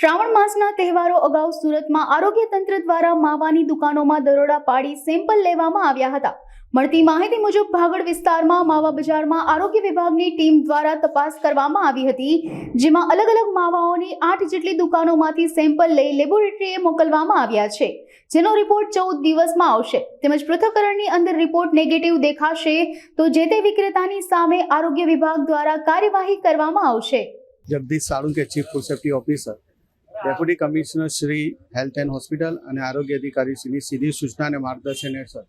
શ્રાવણ માસના તહેવારો અગાઉ સુરતમાં આરોગ્ય તંત્ર દ્વારા માવાની દુકાનોમાં દરોડા પાડી સેમ્પલ લેવામાં આવ્યા હતા। મળતી માહિતી મુજબ ભાગળ વિસ્તારમાં માવા બજારમાં આરોગ્ય વિભાગની ટીમ દ્વારા તપાસ કરવામાં આવી હતી, જેમાં અલગ અલગ માવાઓની 8 જેટલી દુકાનોમાંથી સેમ્પલ લઈ લેબોરેટરીએ મોકલવામાં આવ્યા છે, જેનો રિપોર્ટ 14 દિવસમાં આવશે। તેમજ પૃથ્થકરણની અંદર રિપોર્ટ નેગેટિવ દેખાશે તો જે તે વિક્રેતાની સામે આરોગ્ય વિભાગ દ્વારા કાર્યવાહી કરવામાં આવશે। Jagdish Salunke, chief food safety officer, deputy commissioner Shri health and hospital અને આરોગ્ય અધિકારી શ્રીની સીધી સૂચના અને માર્ગદર્શન હેઠળ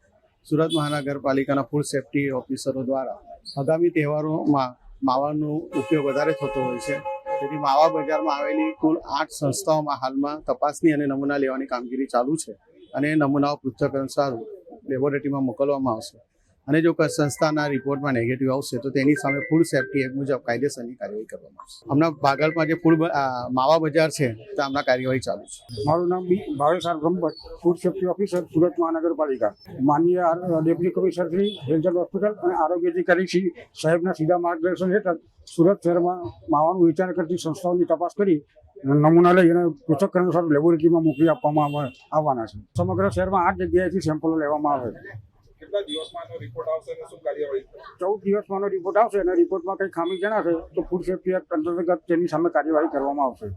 સુરત મહાનગરપાલિકાના ફૂડ સેફ્ટી ઓફિસરો દ્વારા આગામી તહેવારોમાં માવાનો ઉપયોગ વધારે થતો હોય છે, તેથી માવા બજારમાં આવેલી કુલ 8 સંસ્થાઓમાં હાલમાં તપાસની અને નમૂના લેવાની કામગીરી ચાલુ છે અને નમૂનાઓ પૃથ્થકરણ સારું લેબોરેટરીમાં મોકલવામાં આવશે અને જો કોઈ સંસ્થાના રિપોર્ટમાં નેગેટિવ આવશે તો તેની સામે ફૂડ સેફ્ટી એક્ટ મુજબ કાયદેસરની કાર્યવાહી કરવામાં આવશે। હમણાં ભાગળમાં જે માવા બજાર છે તો હમણાં કાર્યવાહી ચાલુ છે। મારું નામ Bhavesh R Brahmbhatt, food safety officer, Surat મહાનગરપાલિકા। માનનીય deputy commissioner Shri health and hospital અને આરોગ્ય અધિકારી શ્રી સાહેબના સીધા માર્ગદર્શન હેઠળ સુરત શહેરમાં માવાનું વેચાણ કરતી સંસ્થાઓની તપાસ કરી નમૂના લઈ અને પૃથ્થકરણ સારું લેબોરેટરીમાં મોકલી આપવામાં આવવાના છે। સમગ્ર શહેરમાં 8 જગ્યાએથી સેમ્પલો લેવામાં આવે છે। કેટલા દિવસમાં રિપોર્ટ આવશે અને શું કાર્યવાહી? 14 દિવસમાં રિપોર્ટ આવશે અને રિપોર્ટમાં કંઈ ખામી જણાશે તો ફૂડ સેફ્ટી એક્ટ અંતર્ગત તેની સામે કાર્યવાહી કરવામાં આવશે।